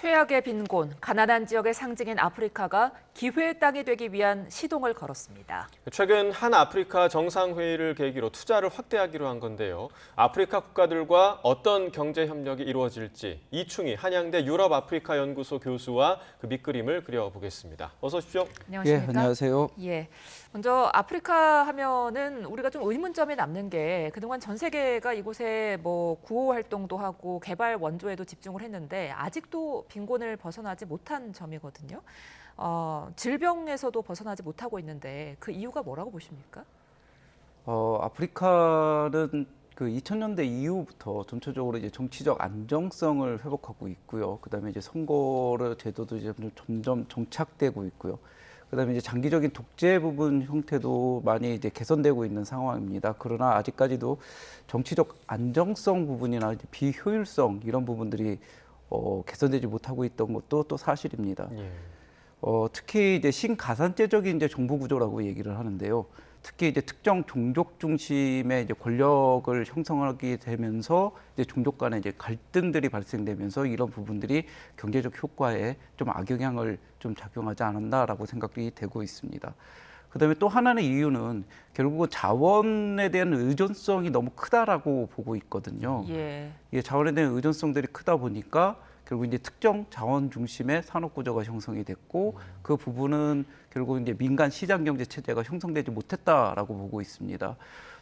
최악의 빈곤, 가난한 지역의 상징인 아프리카가 기회의 땅이 되기 위한 시동을 걸었습니다. 최근 한 아프리카 정상회의를 계기로 투자를 확대하기로 한 건데요. 아프리카 국가들과 어떤 경제 협력이 이루어질지 이충희 한양대 유럽아프리카연구소 교수와 그 밑그림을 그려보겠습니다. 어서 오십시오. 안녕하십니까? 예, 안녕하세요. 예. 먼저 아프리카 하면은 우리가 좀 의문점이 남는 게 그동안 전 세계가 이곳에 뭐 구호 활동도 하고 개발 원조에도 집중을 했는데 아직도 빈곤을 벗어나지 못한 점이거든요. 질병에서도 벗어나지 못하고 있는데 그 이유가 뭐라고 보십니까? 아프리카는 그 2000년대 이후부터 전체적으로 이제 정치적 안정성을 회복하고 있고요. 그다음에 이제 선거 제도도 이제 점점 정착되고 있고요. 그다음에 이제 장기적인 독재 부분 형태도 많이 이제 개선되고 있는 상황입니다. 그러나 아직까지도 정치적 안정성 부분이나 이제 비효율성 이런 부분들이 개선되지 못하고 있던 것도 또 사실입니다. 예. 특히 이제 신가산제적인 이제 정부 구조라고 얘기를 하는데요. 특히 이제 특정 종족 중심의 이제 권력을 형성하게 되면서 이제 종족 간의 이제 갈등들이 발생되면서 이런 부분들이 경제적 효과에 좀 악영향을 좀 작용하지 않았나라고 생각이 되고 있습니다. 그다음에 또 하나의 이유는 결국은 자원에 대한 의존성이 너무 크다라고 보고 있거든요. 예. 이 자원에 대한 의존성들이 크다 보니까 결국 이제 특정 자원 중심의 산업 구조가 형성이 됐고 그 부분은 결국 이제 민간 시장 경제 체제가 형성되지 못했다라고 보고 있습니다.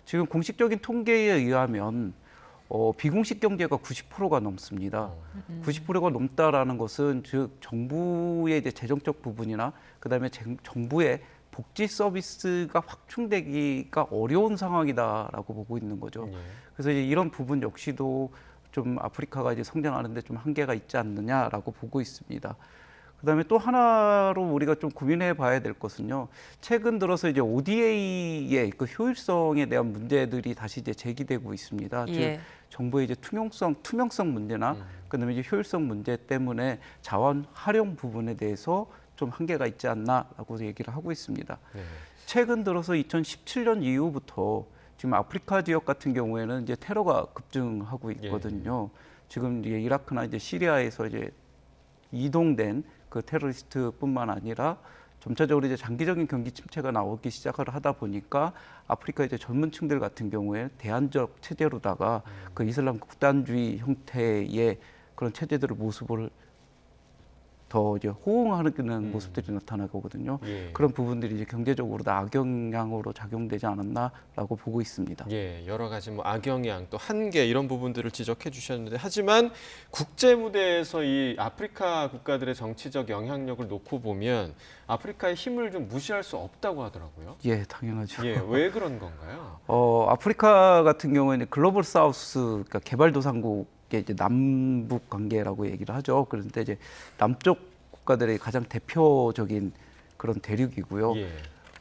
지금 공식적인 통계에 의하면 비공식 경제가 90%가 넘습니다. 90%가 넘다라는 것은 즉 정부의 이제 재정적 부분이나 그다음에 정부의 복지 서비스가 확충되기가 어려운 상황이다라고 보고 있는 거죠. 그래서 이제 이런 부분 역시도 좀 아프리카가 이제 성장하는데 좀 한계가 있지 않느냐라고 보고 있습니다. 그다음에 또 하나로 우리가 좀 고민해 봐야 될 것은요. 최근 들어서 이제 ODA의 그 효율성에 대한 문제들이 다시 이제 제기되고 있습니다. 예. 즉 정부의 이제 투명성 문제나 그다음에 이제 효율성 문제 때문에 자원 활용 부분에 대해서 좀 한계가 있지 않나라고 얘기를 하고 있습니다. 네. 최근 들어서 2017년 이후부터 지금 아프리카 지역 같은 경우에는 이제 테러가 급증하고 있거든요. 지금 이제 이라크나 이제 시리아에서 이제 이동된 그 테러리스트뿐만 아니라 점차적으로 이제 장기적인 경기 침체가 나오기 시작을 하다 보니까 아프리카 이제 젊은층들 같은 경우에 대안적 체제로다가 그 이슬람 극단주의 형태의 그런 체제들의 모습을 더 이제 호응하는 모습들이 나타나거든요. 예. 그런 부분들이 이제 경제적으로도 악영향으로 작용되지 않았나라고 보고 있습니다. 예, 여러 가지 뭐 악영향 또 한계 이런 부분들을 지적해 주셨는데 하지만 국제 무대에서 이 아프리카 국가들의 정치적 영향력을 놓고 보면 아프리카의 힘을 좀 무시할 수 없다고 하더라고요. 예, 당연하죠. 예, 왜 그런 건가요? 아프리카 같은 경우에는 글로벌 사우스, 그러니까 개발도상국 이제 남북 관계라고 얘기를 하죠. 그런데 이제 남쪽 국가들의 가장 대표적인 그런 대륙이고요. 예.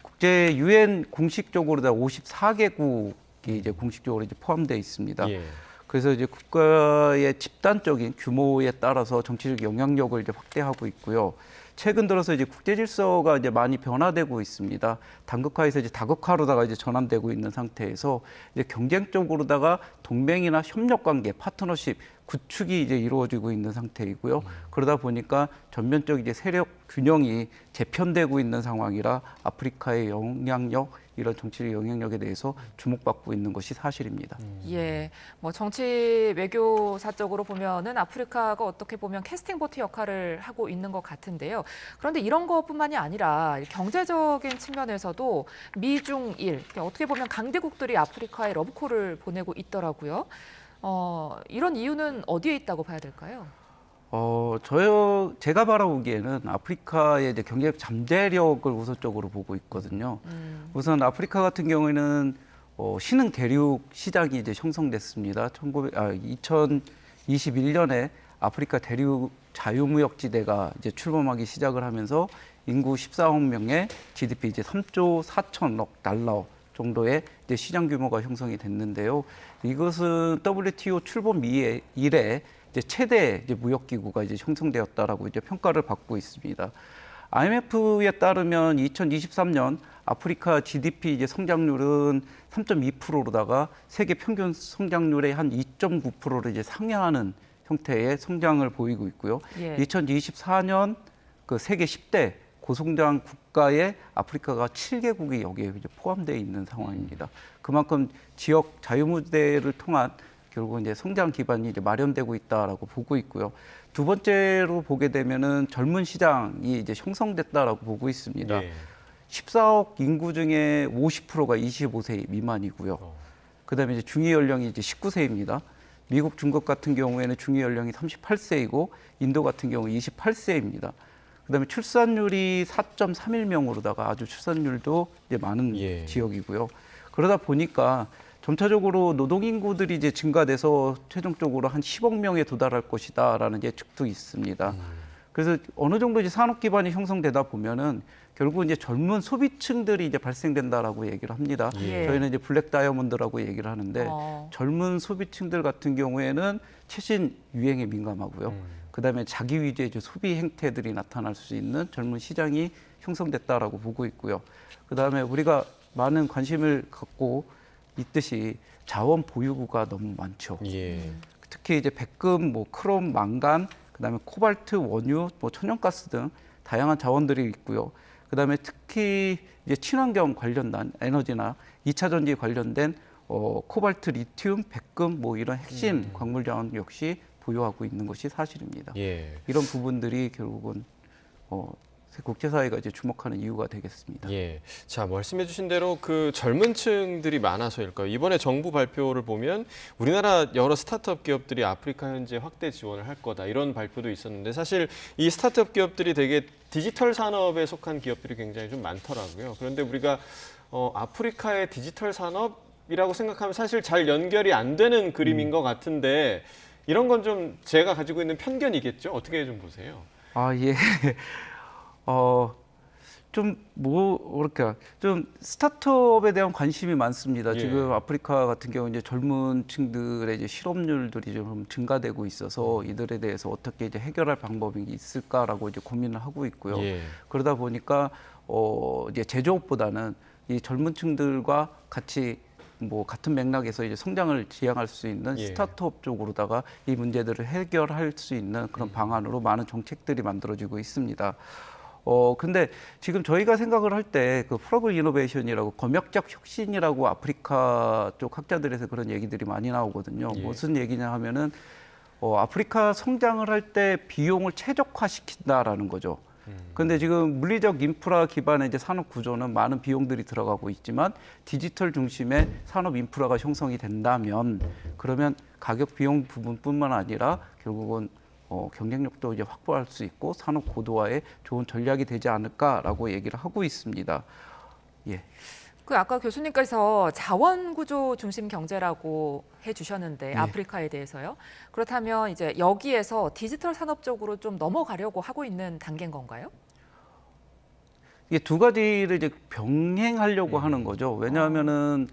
국제 유엔 공식적으로 다 54개국이 이제 공식적으로 이제 포함되어 있습니다. 예. 그래서 이제 국가의 집단적인 규모에 따라서 정치적 영향력을 이제 확대하고 있고요. 최근 들어서 이제 국제 질서가 이제 많이 변화되고 있습니다. 단극화에서 이제 다극화로다가 이제 전환되고 있는 상태에서 이제 경쟁적으로다가 동맹이나 협력 관계, 파트너십 구축이 이제 이루어지고 있는 상태이고요. 그러다 보니까 전면적 이제 세력 균형이 재편되고 있는 상황이라 아프리카의 영향력, 이런 정치적 영향력에 대해서 주목받고 있는 것이 사실입니다. 예, 뭐 정치 외교사적으로 보면은 아프리카가 어떻게 보면 캐스팅 보트 역할을 하고 있는 것 같은데요. 그런데 이런 것뿐만이 아니라 경제적인 측면에서도 미중일 어떻게 보면 강대국들이 아프리카에 러브콜을 보내고 있더라고요. 이런 이유는 어디에 있다고 봐야 될까요? 제가 바라보기에는 아프리카의 이제 경제적 잠재력을 우선적으로 보고 있거든요. 우선 아프리카 같은 경우에는 신흥 대륙 시장이 이제 형성됐습니다. 2021년에 아프리카 대륙 자유무역지대가 이제 출범하기 시작을 하면서 인구 14억 명의 GDP 이제 3조 4천억 달러 정도의 이제 시장 규모가 형성이 됐는데요. 이것은 WTO 출범 이래 이제 최대 이제 무역기구가 이제 형성되었다라고 이제 평가를 받고 있습니다. IMF에 따르면 2023년 아프리카 GDP 이제 성장률은 3.2%로다가 세계 평균 성장률의 한 2.9%를 이제 상회하는 형태의 성장을 보이고 있고요. 예. 2024년 그 세계 10대 고성장 국가에 아프리카가 7개국이 여기에 이제 포함되어 있는 상황입니다. 그만큼 지역 자유무대를 통한 결국 이제 성장 기반이 이제 마련되고 있다라고 보고 있고요. 두 번째로 보게 되면은 젊은 시장이 이제 형성됐다라고 보고 있습니다. 예. 14억 인구 중에 50%가 25세 미만이고요. 그다음에 이제 중위 연령이 이제 19세입니다. 미국, 중국 같은 경우에는 중위 연령이 38세이고 인도 같은 경우 28세입니다. 그다음에 출산율이 4.31명으로다가 아주 출산율도 이제 많은 예. 지역이고요. 그러다 보니까 점차적으로 노동 인구들이 이제 증가돼서 최종적으로 한 10억 명에 도달할 것이다라는 예측도 있습니다. 그래서 어느 정도 이제 산업 기반이 형성되다 보면은 결국 이제 젊은 소비층들이 이제 발생된다라고 얘기를 합니다. 예. 저희는 이제 블랙 다이아몬드라고 얘기를 하는데 어. 젊은 소비층들 같은 경우에는 최신 유행에 민감하고요. 그다음에 자기 위주의 이제 소비 행태들이 나타날 수 있는 젊은 시장이 형성됐다라고 보고 있고요. 그다음에 우리가 많은 관심을 갖고 있듯이 자원 보유구가 너무 많죠. 예. 특히 이제 백금, 뭐 크롬, 망간, 그다음에 코발트, 원유, 뭐 천연가스 등 다양한 자원들이 있고요. 그다음에 특히 이제 친환경 관련된 에너지나 2차 전지 관련된 코발트, 리튬, 백금 뭐 이런 핵심 광물 자원 역시 보유하고 있는 것이 사실입니다. 예. 이런 부분들이 결국은 국제사회가 이제 주목하는 이유가 되겠습니다. 예. 자, 말씀해주신 대로 그 젊은 층들이 많아서일까요? 이번에 정부 발표를 보면 우리나라 여러 스타트업 기업들이 아프리카 현지에 확대 지원을 할 거다 이런 발표도 있었는데 사실 이 스타트업 기업들이 되게 디지털 산업에 속한 기업들이 굉장히 좀 많더라고요. 그런데 우리가 아프리카의 디지털 산업이라고 생각하면 사실 잘 연결이 안 되는 그림인 것 같은데 이런 건 좀 제가 가지고 있는 편견이겠죠? 어떻게 좀 보세요? 아, 예. 좀 스타트업에 대한 관심이 많습니다. 예. 지금 아프리카 같은 경우 이제 젊은 층들의 이제 실업률들이 좀 증가되고 있어서 이들에 대해서 어떻게 이제 해결할 방법이 있을까라고 이제 고민을 하고 있고요. 예. 그러다 보니까 이제 제조업보다는 이 젊은 층들과 같이 뭐 같은 맥락에서 이제 성장을 지향할 수 있는 예. 스타트업 쪽으로다가 이 문제들을 해결할 수 있는 그런 방안으로 많은 정책들이 만들어지고 있습니다. 근데 지금 저희가 생각을 할 때 그 프로블 이노베이션이라고 검역적 혁신이라고 아프리카 쪽 학자들에서 그런 얘기들이 많이 나오거든요. 예. 무슨 얘기냐 하면은 아프리카 성장을 할 때 비용을 최적화시킨다라는 거죠. 그런데 지금 물리적 인프라 기반의 이제 산업 구조는 많은 비용들이 들어가고 있지만 디지털 중심의 산업 인프라가 형성이 된다면 그러면 가격 비용 부분뿐만 아니라 결국은 경쟁력도 이제 확보할 수 있고 산업 고도화에 좋은 전략이 되지 않을까라고 얘기를 하고 있습니다. 예. 그 아까 교수님께서 자원구조 중심 경제라고 해주셨는데 네. 아프리카에 대해서요. 그렇다면 이제 여기에서 디지털 산업 쪽으로 좀 넘어가려고 하고 있는 단계인 건가요? 이게 두 가지를 이제 병행하려고 하는 거죠. 왜냐하면은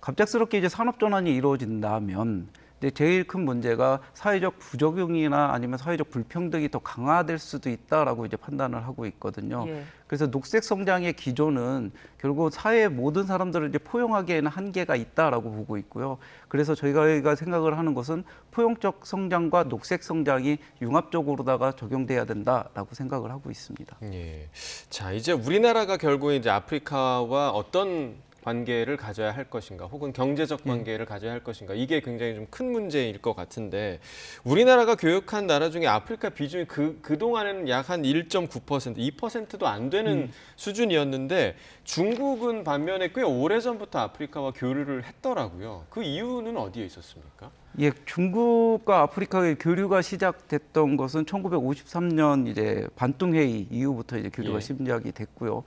갑작스럽게 이제 산업 전환이 이루어진다면 근데 제일 큰 문제가 사회적 부적응이나 아니면 사회적 불평등이 더 강화될 수도 있다라고 이제 판단을 하고 있거든요. 예. 그래서 녹색 성장의 기조는 결국 사회의 모든 사람들을 이제 포용하기에는 한계가 있다라고 보고 있고요. 그래서 저희가 생각을 하는 것은 포용적 성장과 녹색 성장이 융합적으로다가 적용돼야 된다라고 생각을 하고 있습니다. 예. 자, 이제 우리나라가 결국에 이제 아프리카와 어떤 관계를 가져야 할 것인가 혹은 경제적 관계를 가져야 할 것인가 이게 굉장히 좀 큰 문제일 것 같은데 우리나라가 교역한 나라 중에 아프리카 비중이 그동안에는 약 한 1.9%, 2%도 안 되는 수준이었는데 중국은 반면에 꽤 오래전부터 아프리카와 교류를 했더라고요. 그 이유는 어디에 있었습니까? 예, 중국과 아프리카의 교류가 시작됐던 것은 1953년 이제 반뚱회의 이후부터 이제 교류가 예. 시작이 됐고요.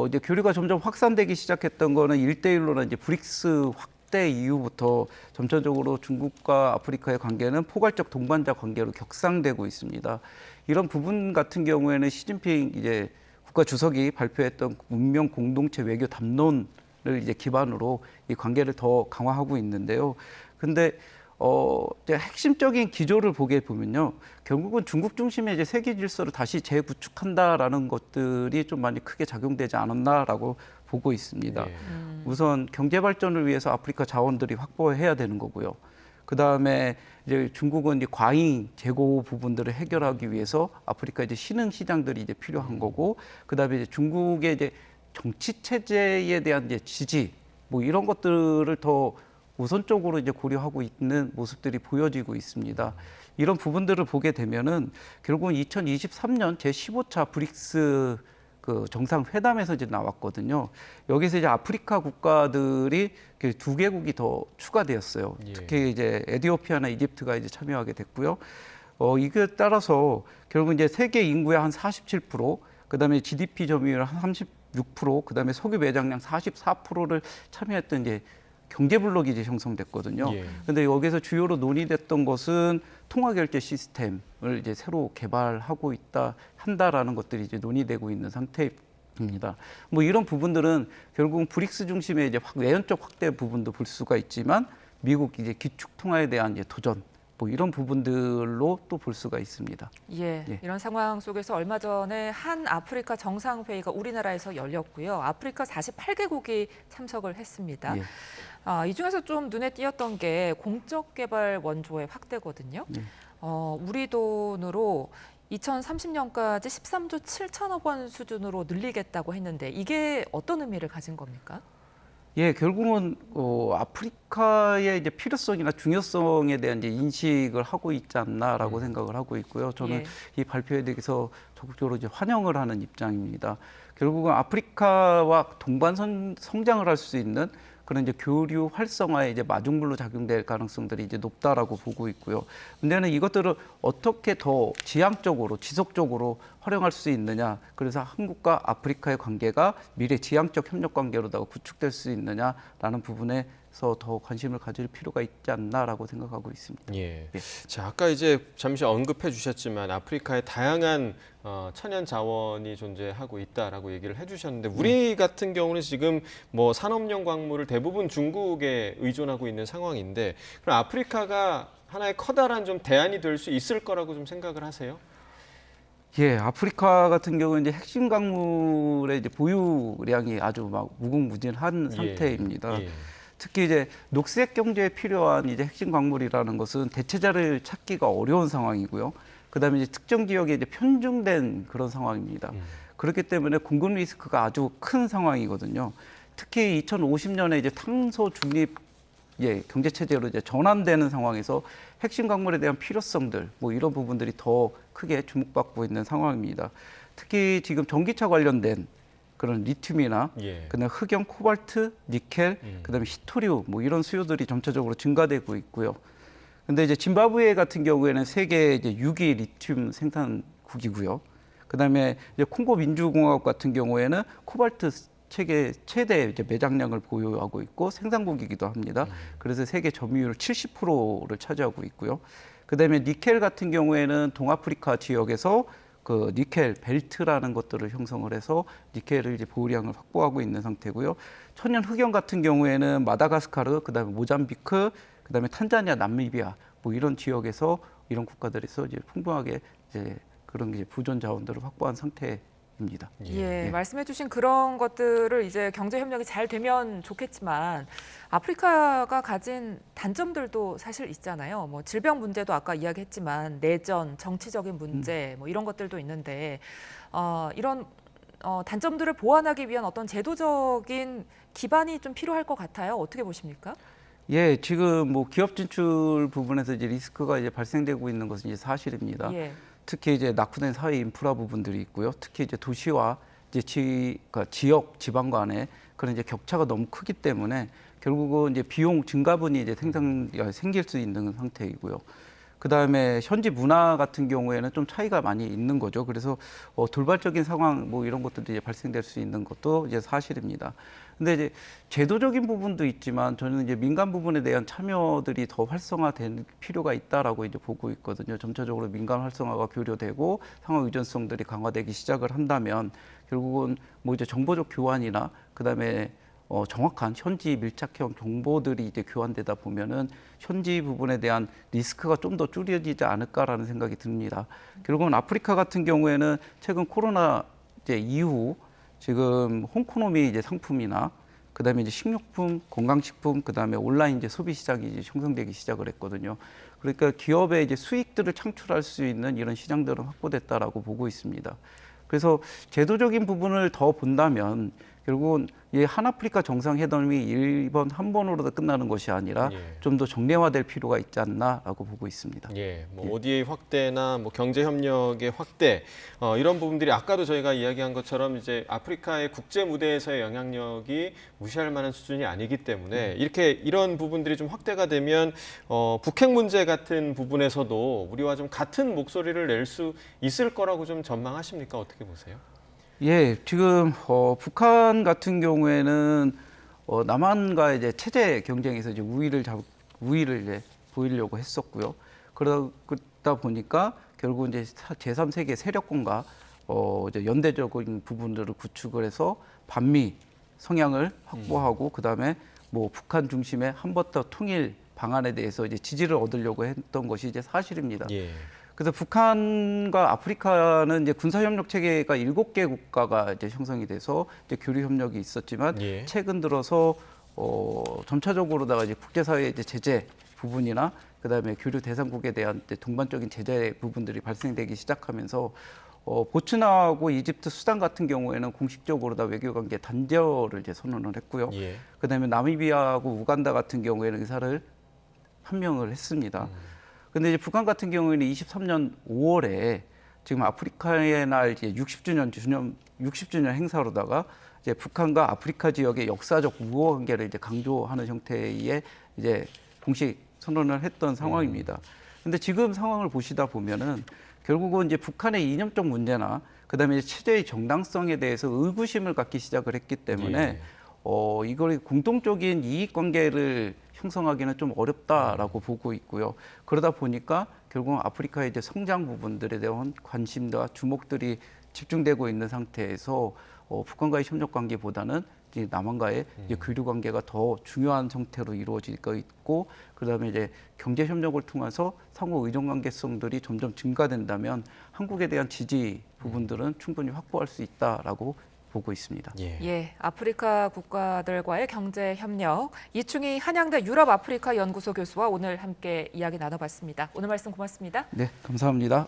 이제 교류가 점점 확산되기 시작했던 거는 1대1로는 이제 브릭스 확대 이후부터 점차적으로 중국과 아프리카의 관계는 포괄적 동반자 관계로 격상되고 있습니다. 이런 부분 같은 경우에는 시진핑 이제 국가 주석이 발표했던 문명 공동체 외교 담론을 이제 기반으로 이 관계를 더 강화하고 있는데요. 근데 이제 핵심적인 기조를 보게 보면요, 결국은 중국 중심의 이제 세계 질서를 다시 재구축한다라는 것들이 좀 많이 크게 작용되지 않았나라고 보고 있습니다. 예. 우선 경제 발전을 위해서 아프리카 자원들이 확보해야 되는 거고요. 그다음에 이제 중국은 이제 과잉 재고 부분들을 해결하기 위해서 아프리카 이제 신흥 시장들이 이제 필요한 거고, 그다음에 이제 중국의 이제 정치 체제에 대한 이제 지지 뭐 이런 것들을 더 우선적으로 이제 고려하고 있는 모습들이 보여지고 있습니다. 이런 부분들을 보게 되면은 결국은 2023년 제15차 브릭스 그 정상회담에서 이제 나왔거든요. 여기서 이제 아프리카 국가들이 두 개국이 더 추가되었어요. 예. 특히 이제 에티오피아나 이집트가 이제 참여하게 됐고요. 이게 따라서 결국 이제 세계 인구의 한 47%, 그다음에 GDP 점유율 한 36%, 그다음에 석유 매장량 44%를 참여했던 이제 경제 블록이 이제 형성됐거든요. 예. 근데 여기서 주요로 논의됐던 것은 통화 결제 시스템을 이제 새로 개발하고 한다라는 것들이 이제 논의되고 있는 상태입니다. 뭐 이런 부분들은 결국은 브릭스 중심의 이제 내연적 확대 부분도 볼 수가 있지만 미국 이제 기축 통화에 대한 이제 도전 뭐 이런 부분들로 또 볼 수가 있습니다. 예, 예. 이런 상황 속에서 얼마 전에 한 아프리카 정상회의가 우리나라에서 열렸고요. 아프리카 48개국이 참석을 했습니다. 예. 이 중에서 좀 눈에 띄었던 게 공적 개발 원조의 확대거든요. 예. 우리 돈으로 2030년까지 13조 7천억 원 수준으로 늘리겠다고 했는데 이게 어떤 의미를 가진 겁니까? 예, 결국은 아프리카의 이제 필요성이나 중요성에 대한 이제 인식을 하고 있지 않나라고 생각을 하고 있고요. 저는 예. 이 발표에 대해서 적극적으로 이제 환영을 하는 입장입니다. 결국은 아프리카와 동반 성장을 할 수 있는 그런 이제 교류 활성화에 이제 마중물로 작용될 가능성들이 이제 높다라고 보고 있고요. 문제는 이것들을 어떻게 더 지향적으로 지속적으로 활용할 수 있느냐. 그래서 한국과 아프리카의 관계가 미래 지향적 협력 관계로다가 구축될 수 있느냐라는 부분에서 더 관심을 가질 필요가 있지 않나라고 생각하고 있습니다. 예. 예. 자, 아까 이제 잠시 언급해 주셨지만 아프리카에 다양한 천연 자원이 존재하고 있다라고 얘기를 해주셨는데 우리 같은 경우는 지금 뭐 산업용 광물을 대부분 중국에 의존하고 있는 상황인데 그럼 아프리카가 하나의 커다란 좀 대안이 될 수 있을 거라고 좀 생각을 하세요? 예, 아프리카 같은 경우는 이제 핵심 광물의 이제 보유량이 아주 막 무궁무진한 상태입니다. 예. 특히 이제 녹색 경제에 필요한 이제 핵심 광물이라는 것은 대체자를 찾기가 어려운 상황이고요. 그다음에 이제 특정 지역에 이제 편중된 그런 상황입니다. 그렇기 때문에 공급 리스크가 아주 큰 상황이거든요. 특히 2050년에 이제 탄소 중립 경제 체제로 이제 전환되는 상황에서 핵심 광물에 대한 필요성들 뭐 이런 부분들이 더 크게 주목받고 있는 상황입니다. 특히 지금 전기차 관련된 그런 리튬이나 예. 그다음에 흑연, 코발트, 니켈, 그다음에 히토리움 뭐 이런 수요들이 점차적으로 증가되고 있고요. 근데 이제 짐바브웨 같은 경우에는 세계 이제 6위 리튬 생산국이고요. 그다음에 이제 콩고 민주공화국 같은 경우에는 코발트 세계 최대 이제 매장량을 보유하고 있고 생산국이기도 합니다. 그래서 세계 점유율 70%를 차지하고 있고요. 그다음에 니켈 같은 경우에는 동아프리카 지역에서 그 니켈 벨트라는 것들을 형성을 해서 니켈을 이제 보유량을 확보하고 있는 상태고요. 천연 흑연 같은 경우에는 마다가스카르, 그다음에 모잠비크, 그다음에 탄자니아, 남미비아 뭐 이런 지역에서 이런 국가들에서 이제 풍부하게 이제 그런 이제 부존 자원들을 확보한 상태입니다. 예, 말씀해주신 그런 것들을 이제 경제 협력이 잘 되면 좋겠지만 아프리카가 가진 단점들도 사실 있잖아요. 뭐 질병 문제도 아까 이야기했지만 내전, 정치적인 문제 뭐 이런 것들도 있는데 이런 단점들을 보완하기 위한 어떤 제도적인 기반이 좀 필요할 것 같아요. 어떻게 보십니까? 예, 지금 뭐 기업 진출 부분에서 이제 리스크가 이제 발생되고 있는 것은 이제 사실입니다. 예. 특히 이제 낙후된 사회 인프라 부분들이 있고요. 특히 이제 도시와 이제 그러니까 지역, 지방 간의 그런 이제 격차가 너무 크기 때문에 결국은 이제 비용 증가분이 이제 생길 수 있는 상태이고요. 그다음에 현지 문화 같은 경우에는 좀 차이가 많이 있는 거죠. 그래서 돌발적인 상황 뭐 이런 것들도 이제 발생될 수 있는 것도 이제 사실입니다. 근데 이제 제도적인 부분도 있지만 저는 이제 민간 부분에 대한 참여들이 더 활성화될 필요가 있다라고 이제 보고 있거든요. 점차적으로 민간 활성화가 교류되고 상호 의존성들이 강화되기 시작을 한다면 결국은 뭐 이제 정보적 교환이나 그다음에 정확한 현지 밀착형 정보들이 이제 교환되다 보면은 현지 부분에 대한 리스크가 좀 더 줄여지지 않을까라는 생각이 듭니다. 결국은 아프리카 같은 경우에는 최근 코로나 이제 이후 지금 홍코노미 이제 상품이나 그다음에 이제 식료품, 건강식품, 그다음에 온라인 이제 소비 시장이 이제 형성되기 시작을 했거든요. 그러니까 기업의 이제 수익들을 창출할 수 있는 이런 시장들은 확보됐다라고 보고 있습니다. 그래서 제도적인 부분을 더 본다면 결국은 이 한아프리카 정상회담이 일본 한 번으로 끝나는 것이 아니라 좀 더 정례화될 필요가 있지 않나라고 보고 있습니다. 예, 뭐 ODA 확대나 뭐 경제 협력의 확대 이런 부분들이 아까도 저희가 이야기한 것처럼 이제 아프리카의 국제 무대에서의 영향력이 무시할 만한 수준이 아니기 때문에 이런 부분들이 좀 확대가 되면 북핵 문제 같은 부분에서도 우리와 좀 같은 목소리를 낼 수 있을 거라고 좀 전망하십니까? 어떻게 보세요? 예, 지금 북한 같은 경우에는 남한과 이제 체제 경쟁에서 이제 우위를 이제 보이려고 했었고요. 그러다 보니까 결국 이제 제3세계 세력권과 이제 연대적인 부분들을 구축을 해서 반미 성향을 확보하고 그다음에 뭐 북한 중심의 한반도 통일 방안에 대해서 이제 지지를 얻으려고 했던 것이 이제 사실입니다. 예. 그래서 북한과 아프리카는 이제 군사협력 체계가 7개 국가가 이제 형성이 돼서 이제 교류 협력이 있었지만 최근 들어서 점차적으로다가 이제 국제사회의 이제 제재 부분이나 그다음에 교류 대상국에 대한 이제 동반적인 제재 부분들이 발생되기 시작하면서 보츠나하고 이집트, 수단 같은 경우에는 공식적으로 다 외교관계 단절을 이제 선언을 했고요. 그다음에 나미비아하고 우간다 같은 경우에는 의사를 판명을 했습니다. 근데 이제 북한 같은 경우에는 23년 5월에 지금 아프리카의 날 이제 60주년 행사로다가 이제 북한과 아프리카 지역의 역사적 우호 관계를 이제 강조하는 형태의 이제 공식 선언을 했던 상황입니다. 근데 지금 상황을 보시다 보면은 결국은 이제 북한의 이념적 문제나 그다음에 체제의 정당성에 대해서 의구심을 갖기 시작을 했기 때문에 이걸 공동적인 이익 관계를 형성하기는 좀 어렵다라고 보고 있고요. 그러다 보니까 결국 아프리카의 이제 성장 부분들에 대한 관심과 주목들이 집중되고 있는 상태에서 북한과의 협력 관계보다는 이제 남한과의 이제 교류 관계가 더 중요한 형태로 이루어지고 있고, 그다음에 이제 경제 협력을 통해서 상호 의존 관계성들이 점점 증가된다면 한국에 대한 지지 부분들은 충분히 확보할 수 있다라고 보고 있습니다. 예, 아프리카 국가들과의 경제 협력, 이충희 한양대 유럽 아프리카 연구소 교수와 오늘 함께 이야기 나눠봤습니다. 오늘 말씀 고맙습니다. 네, 감사합니다.